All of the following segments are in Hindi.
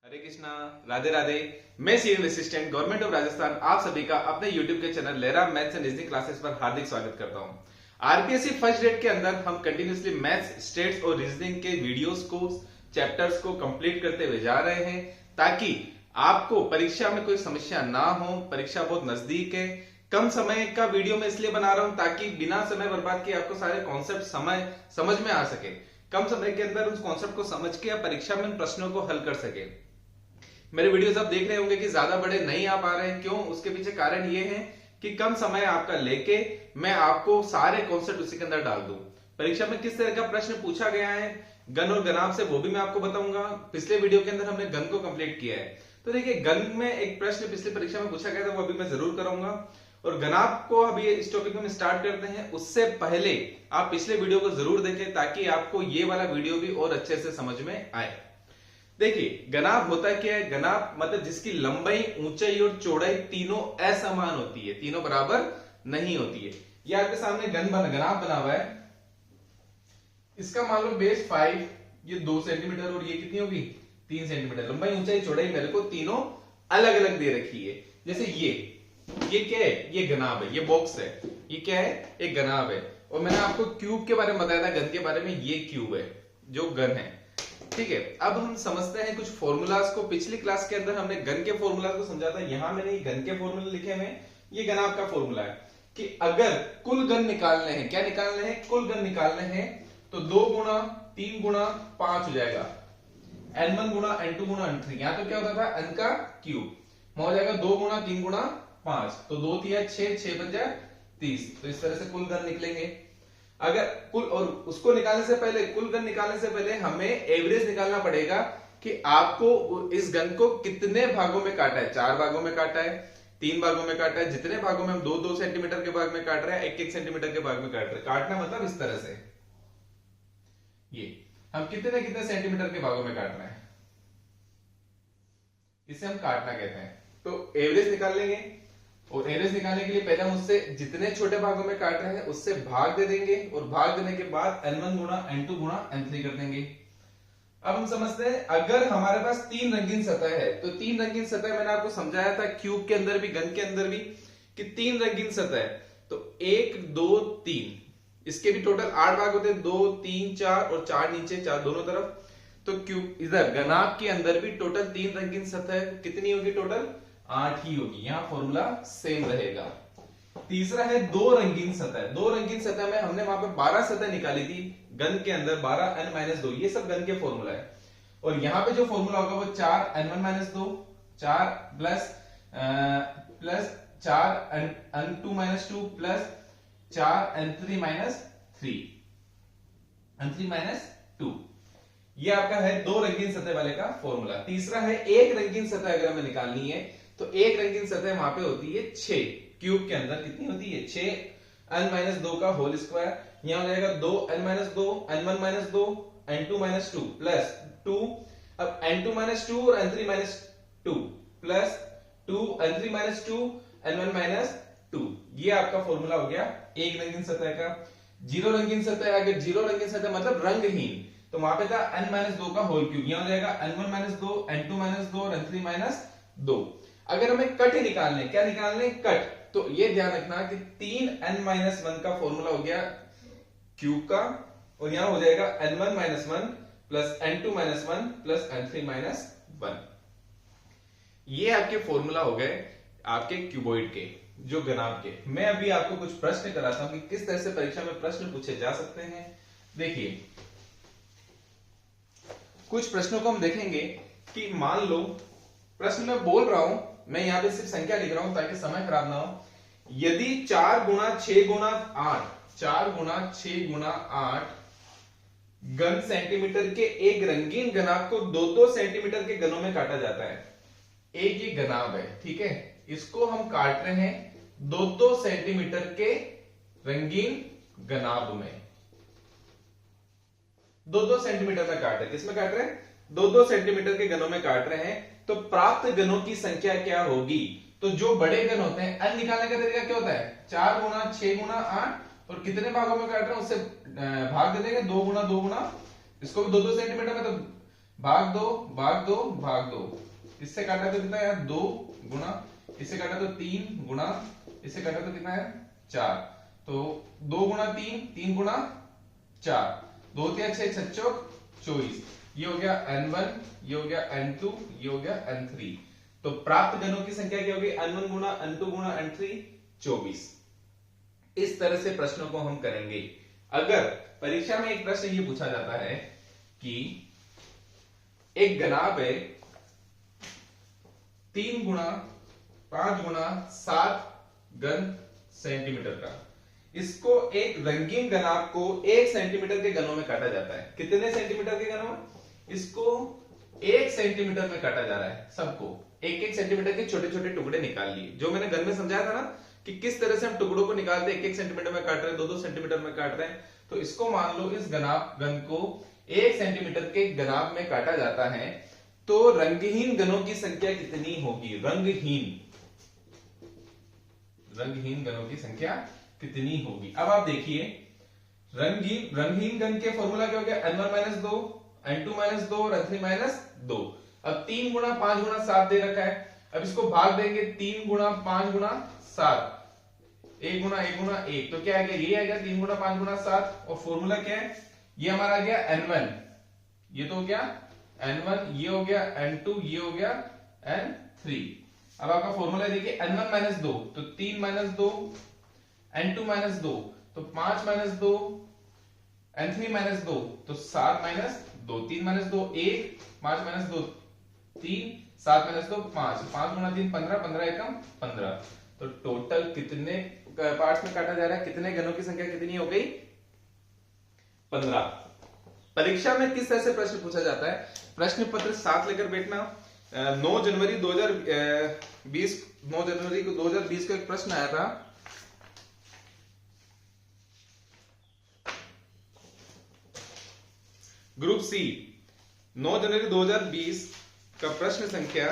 हरे कृष्णा, राधे राधे। मैं senior assistant government of Rajasthan आप सभी का अपने यूट्यूब के चैनल लेरा मैथ्स एंड रीजनिंग क्लासेस पर हार्दिक स्वागत करता हूं। आरपीएससी फर्स्ट डेट के अंदर हम कंटिन्यूसली मैथ्स, स्टेट्स और रीजनिंग के वीडियोस को, चैप्टर्स को कंप्लीट करते हुए जा रहे हैं ताकि आपको परीक्षा में कोई समस्या ना हो। परीक्षा बहुत नजदीक है। कम समय का वीडियो में इसलिए बना रहा हूं ताकि बिना समय बर्बाद किए आपको सारे कॉन्सेप्ट समझ में आ सके। कम समय के अंदर उस कॉन्सेप्ट को समझ के आप परीक्षा में उन प्रश्नों को हल कर सके। मेरे वीडियोस आप देख रहे होंगे कि ज्यादा बड़े नहीं आ पा रहे हैं। क्यों? उसके पीछे कारण ये है कि कम समय आपका लेके मैं आपको सारे कॉन्सेप्ट उसी के अंदर डाल दूं। परीक्षा में किस तरह का प्रश्न पूछा गया है गण और गणाब से, वो भी मैं आपको बताऊंगा। पिछले वीडियो के अंदर हमने गण को कंप्लीट किया है, तो देखिए गण में एक प्रश्न पिछली परीक्षा में पूछा गया था, वो अभी मैं जरूर करूंगा। और गणाब को अभी इस टॉपिक में हम स्टार्ट करते हैं। उससे पहले आप पिछले वीडियो को जरूर देखें ताकि आपको ये वाला वीडियो भी और अच्छे से समझ में आए। देखिए गनाब होता क्या है? गनाब मतलब जिसकी लंबाई, ऊंचाई और चौड़ाई तीनों असमान होती है, तीनों बराबर नहीं होती है। ये आपके सामने गनाब बना हुआ है। इसका मान लो बेस 5, ये 2 सेंटीमीटर और ये कितनी होगी 3 सेंटीमीटर। लंबाई, ऊंचाई, चौड़ाई मेरे को तीनों अलग अलग दे रखी है। जैसे ये क्या है? ये गनाब है, ये बॉक्स है। ये क्या है? एक गनाब है। और मैंने आपको क्यूब के बारे में बताया था, गन के बारे में। ये क्यूब है जो गन है, ठीक है। अब हम समझते हैं कुछ फॉर्मूलाज को। पिछली क्लास के अंदर हमने गन के फॉर्मूला को समझा था। यहां मैंने गन के फॉर्मूले लिखे हुए हैं। ये गनाब का फॉर्मूला है कि अगर कुल गन निकालने हैं, क्या निकालने हैं? कुल गन निकालने हैं, तो 2 गुणा 3 गुणा 5 हो जाएगा। n1 गुणा n2 गुणा n3। यहां तो क्या होता था? n का क्यूब हो जाएगा 2 गुणा 3 गुणा 5, तो 2 3 6, 6 बन जाए 30। तो इस तरह से कुल गन निकलेंगे। अगर कुल, और उसको निकालने से पहले, कुल गन निकालने से पहले हमें एवरेज निकालना पड़ेगा कि आपको इस गन को कितने भागों में काटा है। 4 भागों में काटा है, 3 भागों में काटा है, जितने भागों में हम 2-2 सेंटीमीटर के भाग में काट रहे हैं, 1-1 सेंटीमीटर के भाग में काट रहे हैं। काटना मतलब इस तरह से, ये हम कितने कितने सेंटीमीटर के भागों में काट रहे हैं, इसे हम काटना कहते हैं। तो एवरेज निकाल लेंगे, और एवरेज निकालने के लिए पहले हम उससे जितने छोटे भागों में काट रहे हैं उससे भाग दे देंगे, और भाग देने के बाद n1 गुणा n2 गुणा n3 कर देंगे। अब हम समझते हैं अगर हमारे पास 3 रंगीन सतह है, तो 3 रंगीन सतह मैंने आपको समझाया था क्यूब के अंदर भी, गन के अंदर भी, कि 3 रंगीन सतह है। तो 1 2 3, इसके भी टोटल 8 भाग होते हैं, 2 3 4 और 4 नीचे, 4 दोनों तरफ। तो क्यूब इधर गनाब के अंदर भी टोटल 3 रंगीन सतह कितनी होगी? टोटल 8 ही होगी। यहां फॉर्मूला सेम रहेगा। तीसरा है 2 रंगीन सतह। 2 रंगीन सतह में हमने वहां पे 12 सतह निकाली थी गन के अंदर, 12 n-2, ये सब गन के फॉर्मूला है। और यहां पे जो फॉर्मूला होगा वो 4 n1-2, 4 plus 4 n2-2 plus 4 n3-3, n3-2। ये आपका है 2 रंगीन सतह वाले का फॉर्मूला। तीसरा है 1 रंगीन सतह अगर हमें निकालनी है, तो 1 रंगीन सतह वहां पे होती है 6। क्यूब के अंदर कितनी होती है? 6 n-2 का होल स्क्वायर। यहां हो जाएगा 2 n-2, n1-2, n2-2 प्लस 2। अब n2-2 और n3-2 प्लस 2 n3-2 n1-2, ये आपका फॉर्मूला हो गया 1 रंगीन सतह का। 0 रंगीन सतह, अगर 0 रंगीन सतह मतलब रंगहीन, तो वहां पे था n-2 का होल क्यूब। यहां हो जाएगा n1-2, n2-2 और n3-2। अगर हमें कट ही निकालने, क्या निकालने? कट। तो ये ध्यान रखना कि 3n-1 का फॉर्मूला हो गया क्यूब का, और यहां हो जाएगा n1-1 plus n2-1 plus n3-1। ये आपके फॉर्मूला हो गए आपके क्यूबॉइड के, जो गनाब के। मैं अभी आपको कुछ प्रश्न कराता हूं कि किस तरह से परीक्षा में प्रश्न पूछे जा सकते हैं। देखिए कुछ प्रश्नों को हम देखेंगे कि मान लो प्रश्न में बोल रहा हूं, मैं यहां पे सिर्फ संख्या लिख रहा हूं ताकि समय खराब ना हो। यदि 4 गुणा 6 गुणा 8, 4 गुणा 6 गुणा 8 घन सेंटीमीटर के एक रंगीन गनाब को 2-2 सेंटीमीटर के गनों में काटा जाता है। एक ये गनाब है, ठीक है, इसको हम काट रहे हैं 2-2 सेंटीमीटर के रंगीन गनाब में। 2-2 सेंटीमीटर में काट रहे हैं। किसमें काट रहे हैं? 2-2 सेंटीमीटर के गनों में काट रहे हैं। तो प्राप्त गनों की संख्या क्या होगी? तो जो बड़े गन होते हैं, n निकालने का तरीका क्या होता है? 4 गुणा 6 गुणा 8, और कितने भागों में काट रहे हैं उससे भाग दे देंगे, 2 गुणा 2 गुणा, इसको भी 2-2 सेंटीमीटर में, तो भाग दो भाग दो भाग दो, इससे काटा तो कितना है 2 गुना, इससे काटा तो 3 गुना, इससे काटा तो कितना है 4, तो 2 गुना 3, 3 गुना 4, 2 3 6 6 चौक 24, ये हो गया n1, ये हो गया n2, ये हो गया n3। तो प्राप्त घनों की संख्या क्या होगी n1 गुना n2 गुना n3 24। इस तरह से प्रश्नों को हम करेंगे। अगर परीक्षा में एक प्रश्न ये पूछा जाता है कि एक घनाभ है 3 गुना 5 गुना 7 घन सेंटीमीटर का, इसको एक रंगीन घनाभ को 1 सेंटीमीटर के घनों में काटा जाता है। कितने सेंटीमीटर के घनों में? इसको 1 सेंटीमीटर में काटा जा रहा है। सबको 1-1 सेंटीमीटर के छोटे छोटे टुकड़े निकाल लिए। जो मैंने घर में समझाया था ना कि किस तरह से हम टुकड़ों को निकालते हैं, 1-1 सेंटीमीटर में काट रहे हैं, 2-2 सेंटीमीटर में काट रहे हैं। तो इसको मान लो इस घन को 1 सेंटीमीटर के घनाभ में काटा जाता है, तो रंगहीन घनों की संख्या कितनी होगी? रंगहीन घनों की संख्या कितनी होगी? अब आप देखिए रंगहीन घन के फॉर्मूला क्या हो गया n1 - 2, n2 - 2 और n3 - 2। अब 3 गुना 5 गुना 7 दे रखा है, अब इसको भाग देंगे 3 गुना 5 गुना 7, 1 गुना 1 गुना 1, तो क्या आ गया? ये आएगा 3 गुना 5 गुना 7। और फॉर्मूला क्या है? ये हमारा आ गया n1, ये तो हो गया n1, ये हो गया n2, ये हो गया n3। अब आपका फॉर्मूला देखिए n1 - 2 तो 3 - 2, n2 - 2 तो 5 - 2, n3 - 2 तो 7 - 2, 3 - 2 1, 5 - 2 3, 7 - 2 5, 5 गुना 3 15, 15 एकम 15। तो टोटल कितने पार्ट्स में काटा जा रहा है? कितने घनों की संख्या कितनी हो गई? 15। परीक्षा में किस तरह से प्रश्न पूछा जाता है? प्रश्न पत्र साथ लेकर बैठना। 9 जनवरी 2020 को एक प्रश्न आया था, ग्रुप सी 9 जनवरी 2020 का प्रश्न संख्या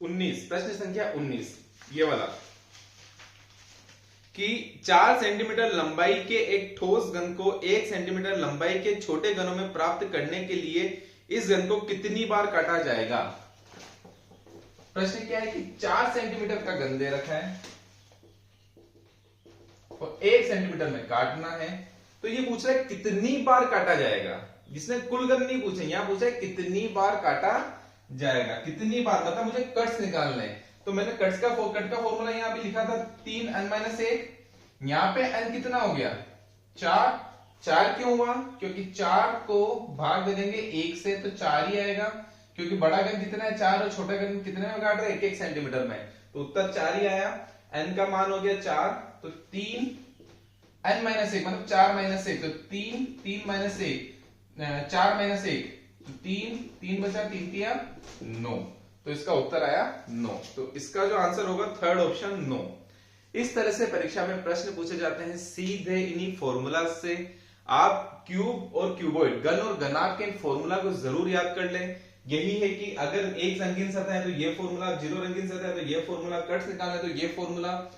19, प्रश्न संख्या 19 ये वाला कि 4 सेंटीमीटर लंबाई के एक ठोस घन को 1 सेंटीमीटर लंबाई के छोटे घनों में प्राप्त करने के लिए इस घन को कितनी बार काटा जाएगा? प्रश्न क्या है कि 4 सेंटीमीटर का घन दे रखा है और 1 सेंटीमीटर में काटना है, तो ये पूछ रहा है कितनी बार काटा जाएगा। जिसने कुल घन नहीं पूछे, यहां पूछा है कितनी बार काटा जाएगा। कितनी बार मतलब मुझे कट्स निकालना है, तो मैंने कट का फॉर्मूला यहां पे लिखा था 3n-1। यहां पे n कितना हो गया 4। 4 क्यों हुआ? क्योंकि 4 को भाग दे देंगे 1 से तो 4 ही आएगा, क्योंकि बड़ा घन कितना है 4 और छोटा घन कितने में काट रहे हैं 1-1 सेंटीमीटर में, तो उत्तर 4 ही आया। n का मान हो गया 4, तो 3n-1 मतलब 4 - 1, तो 3 3 - 1 4 - 1 तो 3 3 बचा 3 तिया 9, तो इसका उत्तर आया 9। तो इसका जो आंसर होगा थर्ड ऑप्शन 9। इस तरह से परीक्षा में प्रश्न पूछे जाते हैं सीधे इन्हीं फॉर्मूला से। आप क्यूब और क्यूबॉइड, घन और घनाभ के फॉर्मूला को जरूर याद कर लें। यही है कि अगर एक रंगीन सतह है तो ये फॉर्मूला, 0 रंगीन सतह है तो ये फॉर्मूला, कट्स निकालना है तो ये फॉर्मूला,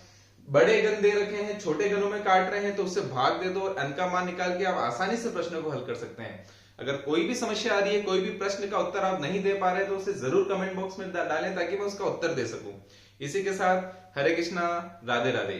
बड़े घन दे रखे हैं छोटे घनों में काट रहे हैं तो उससे भाग दे दो और n का मान निकाल के आप आसानी से प्रश्नों को हल कर सकते हैं। अगर कोई भी समस्या आ रही है, कोई भी प्रश्न का उत्तर आप नहीं दे पा रहे तो उसे जरूर कमेंट बॉक्स में डालें ताकि मैं उसका उत्तर दे सकूं। इसी के साथ हरे कृष्णा, राधे राधे।